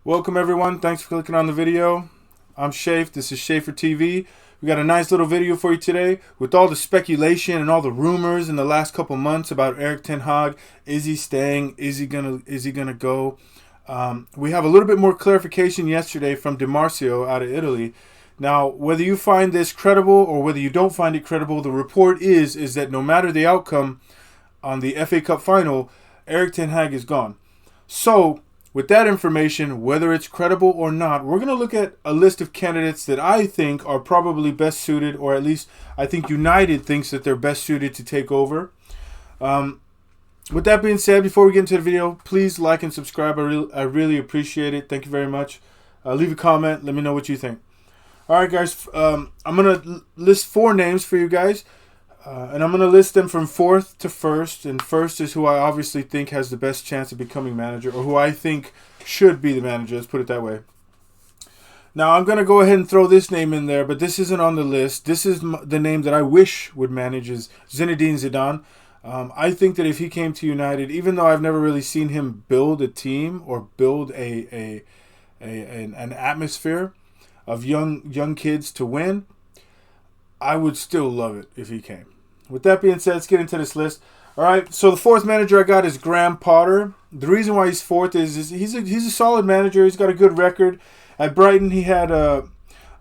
Welcome everyone. Thanks for clicking on the video. I'm Shafe. This is Schaefer TV. We got a nice little video for you today with all the speculation and all the rumors in the last couple months about Erik Ten Hag. Is he staying? Is he gonna go? We have a little bit more clarification yesterday from Mauricio out of Italy. Now, whether you find this credible or whether you don't find it credible, the report is that no matter the outcome on the FA Cup final, Erik Ten Hag is gone. So, with that information, whether it's credible or not, we're going to look at a list of candidates that I think are probably best suited, or at least I think United thinks that they're best suited to take over. With that being said, before we get into the video, please like and subscribe. I really appreciate it. Thank you very much. Leave a comment. Let me know what you think. All right, guys. I'm going to list 4 names for you guys. And I'm going to list them from 4th to 1st. And 1st is who I obviously think has the best chance of becoming manager, or who I think should be the manager. Let's put it that way. Now, I'm going to go ahead and throw this name in there, but this isn't on the list. This is the name that I wish would manage, is Zinedine Zidane. I think that if he came to United, even though I've never really seen him build a team or build an atmosphere of young kids to win, I would still love it if he came. With that being said, let's get into this list. All right, so the 4th manager I got is Graham Potter. The reason why he's 4th is he's a solid manager. He's got a good record. At Brighton, he had a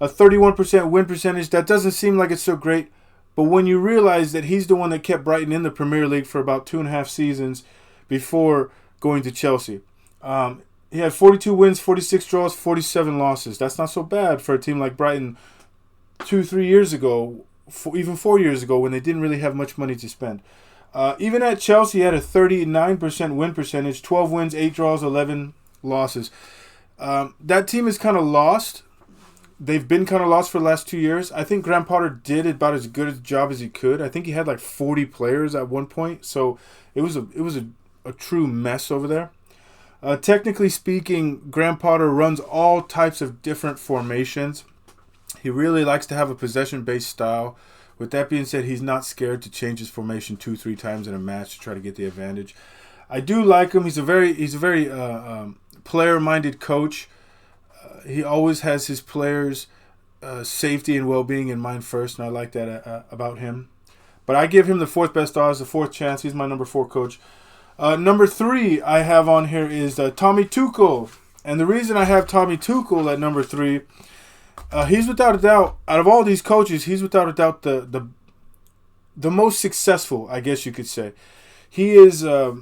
31% win percentage. That doesn't seem like it's so great, but when you realize that he's the one that kept Brighton in the Premier League for about 2.5 seasons before going to Chelsea. He had 42 wins, 46 draws, 47 losses. That's not so bad for a team like Brighton 2-3 years ago, even 4 years ago, when they didn't really have much money to spend. Even at Chelsea, he had a 39% win percentage, 12 wins, 8 draws, 11 losses. That team is kind of lost. They've been kind of lost for the last 2 years. I think Graham Potter did about as good a job as he could. I think he had like 40 players at one point, so it was a true mess over there. Technically speaking, Graham Potter runs all types of different formations. He really likes to have a possession-based style. With that being said, he's not scared to change his formation 2-3 times in a match to try to get the advantage. I do like him. He's a very player-minded coach. He always has his players' safety and well-being in mind first, and I like that about him. But I give him the 4th best odds, the 4th chance. He's my number 4 coach. Number 3 I have on here is Tommy Tuchel. And the reason I have Tommy Tuchel at number 3, he's without a doubt, out of all these coaches, he's without a doubt the most successful, I guess you could say. He is a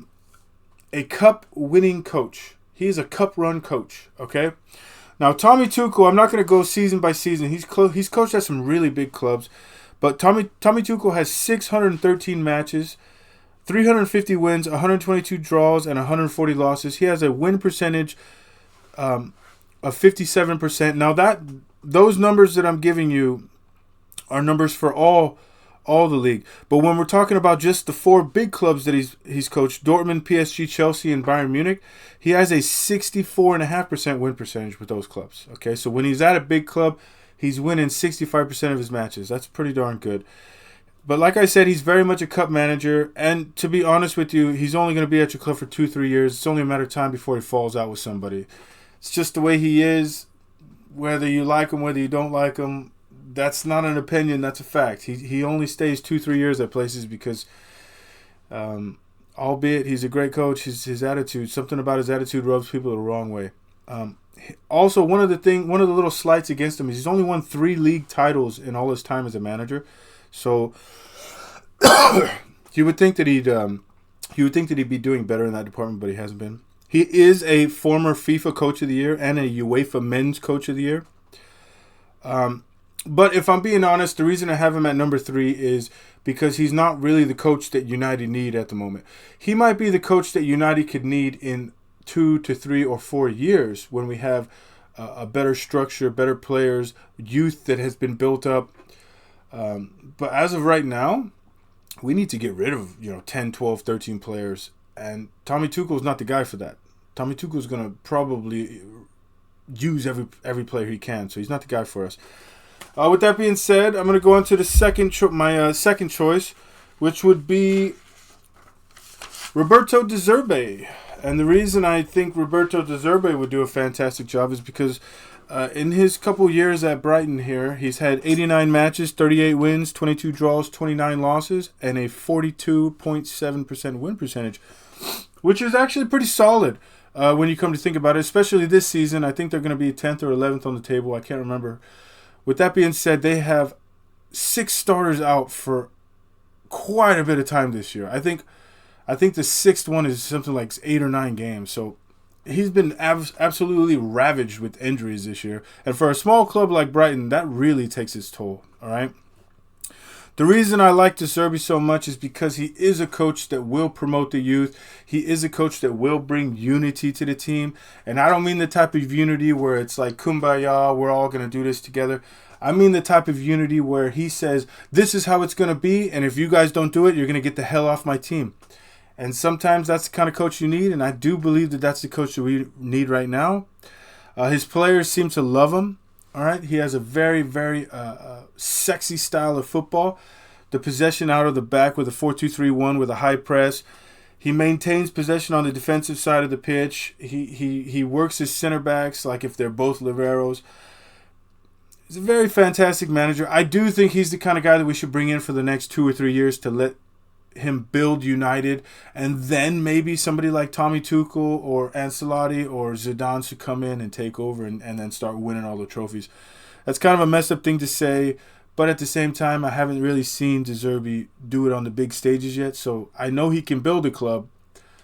cup-winning coach. He is a cup-run coach, okay? Now, Tommy Tuchel, I'm not going to go season by season. He's coached at some really big clubs. But Tommy Tuchel has 613 matches, 350 wins, 122 draws, and 140 losses. He has a win percentage of 57%. Now, those numbers that I'm giving you are numbers for all the league. But when we're talking about just the 4 big clubs that he's coached, Dortmund, PSG, Chelsea, and Bayern Munich, he has a 64.5% win percentage with those clubs. Okay, so when he's at a big club, he's winning 65% of his matches. That's pretty darn good. But like I said, he's very much a cup manager. And to be honest with you, he's only going to be at your club for 2-3 years. It's only a matter of time before he falls out with somebody. It's just the way he is. Whether you like him, whether you don't like him, that's not an opinion. That's a fact. He only stays 2-3 years at places because, albeit he's a great coach, his attitude, something about his attitude rubs people the wrong way. Also, one of the little slights against him is he's only won 3 league titles in all his time as a manager. So you would think that he'd be doing better in that department, but he hasn't been. He is a former FIFA Coach of the Year and a UEFA Men's Coach of the Year. But if I'm being honest, the reason I have him at number 3 is because he's not really the coach that United need at the moment. He might be the coach that United could need in 2 to 3 or 4 years when we have a better structure, better players, youth that has been built up. But as of right now, we need to get rid of 10, 12, 13 players. And Tommy Tuchel is not the guy for that. Tommy Tuchel is going to probably use every player he can, so he's not the guy for us. With that being said, I'm going to go on to the my second choice, which would be Roberto De Zerbi And the reason I think Roberto De Zerbi would do a fantastic job is because in his couple years at Brighton here, he's had 89 matches, 38 wins, 22 draws, 29 losses, and a 42.7% win percentage, which is actually pretty solid when you come to think about it, especially this season. I think they're going to be 10th or 11th on the table. I can't remember. With that being said, they have 6 starters out for quite a bit of time this year. I think the 6th one is something like 8 or 9 games. So he's been absolutely ravaged with injuries this year. And for a small club like Brighton, that really takes its toll. All right. The reason I like De Zerbi so much is because he is a coach that will promote the youth. He is a coach that will bring unity to the team. And I don't mean the type of unity where it's like kumbaya, we're all going to do this together. I mean the type of unity where he says, this is how it's going to be, and if you guys don't do it, you're going to get the hell off my team. And sometimes that's the kind of coach you need, and I do believe that that's the coach that we need right now. His players seem to love him. All right, he has a very, very sexy style of football. The possession out of the back with a 4-2-3-1 with a high press. He maintains possession on the defensive side of the pitch. He works his center backs like if they're both liberos. He's a very fantastic manager. I do think he's the kind of guy that we should bring in for the next 2 or 3 years to let him build United, and then maybe somebody like Tommy Tuchel or Ancelotti or Zidane should come in and take over and then start winning all the trophies. That's kind of a messed up thing to say, but at the same time, I haven't really seen De Zerbi do it on the big stages yet, so I know he can build a club,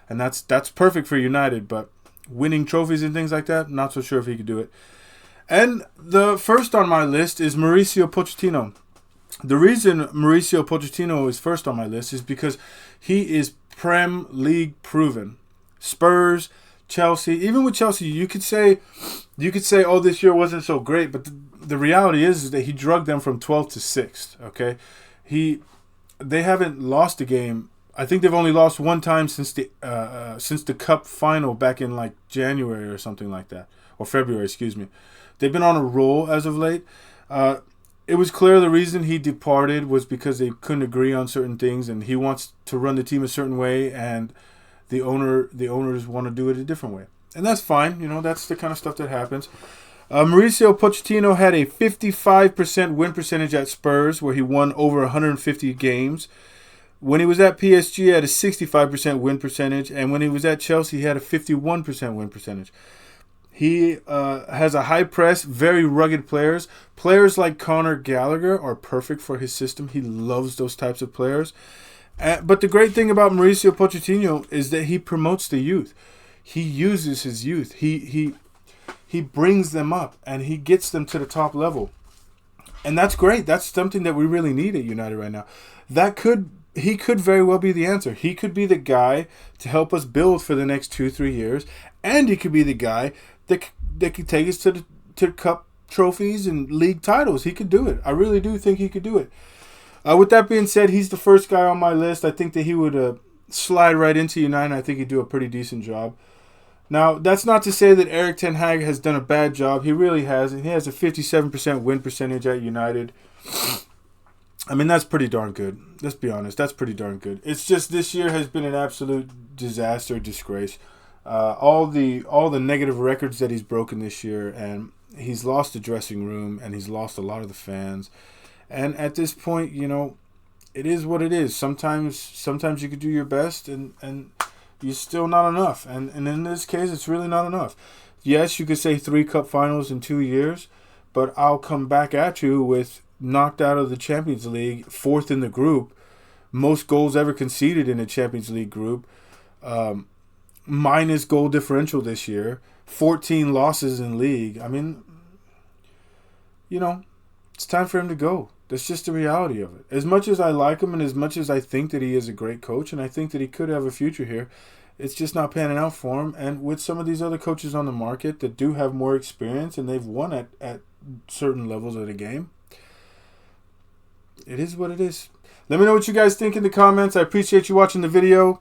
and that's perfect for United, but winning trophies and things like that, not so sure if he could do it. And the first on my list is Mauricio Pochettino. The reason Mauricio Pochettino is first on my list is because he is Prem League proven. Spurs, Chelsea, even with Chelsea, you could say, oh, this year wasn't so great, but the reality is that he drugged them from 12th to 6th. Okay, they haven't lost a game. I think they've only lost one time since the Cup final back in like January or something like that, or February, excuse me. They've been on a roll as of late. It was clear the reason he departed was because they couldn't agree on certain things, and he wants to run the team a certain way, and the owners want to do it a different way. And that's fine. You know, that's the kind of stuff that happens. Mauricio Pochettino had a 55% win percentage at Spurs, where he won over 150 games. When he was at PSG, he had a 65% win percentage, and when he was at Chelsea, he had a 51% win percentage. He has a high press, very rugged players. Players like Conor Gallagher are perfect for his system. He loves those types of players. But the great thing about Mauricio Pochettino is that he promotes the youth. He uses his youth. He brings them up, and he gets them to the top level. And that's great. That's something that we really need at United right now. He could very well be the answer. He could be the guy to help us build for the next 2-3 years, and he could be the guy that could take us to cup trophies and league titles. He could do it. I really do think he could do it. With that being said, he's the first guy on my list. I think that he would slide right into United. I think he'd do a pretty decent job. Now, that's not to say that Erik Ten Hag has done a bad job. He really hasn't. He has a 57% win percentage at United. I mean, that's pretty darn good. Let's be honest. That's pretty darn good. It's just this year has been an absolute disaster, disgrace. All the negative records that he's broken this year, and he's lost the dressing room, and he's lost a lot of the fans. And at this point, you know, it is what it is. Sometimes you could do your best, and you're still not enough. And in this case, it's really not enough. Yes, you could say 3 cup finals in 2 years, but I'll come back at you with knocked out of the Champions League, 4th in the group, most goals ever conceded in a Champions League group, minus goal differential this year, 14 losses in league. I mean, you know, it's time for him to go. That's just the reality of it. As much as I like him and as much as I think that he is a great coach and I think that he could have a future here, it's just not panning out for him. And with some of these other coaches on the market that do have more experience and they've won at certain levels of the game, it is what it is. Let me know what you guys think in the comments. I appreciate you watching the video.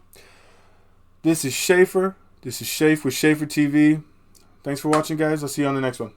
This is Schaefer. This is Shafe with Schaefer TV. Thanks for watching, guys. I'll see you on the next one.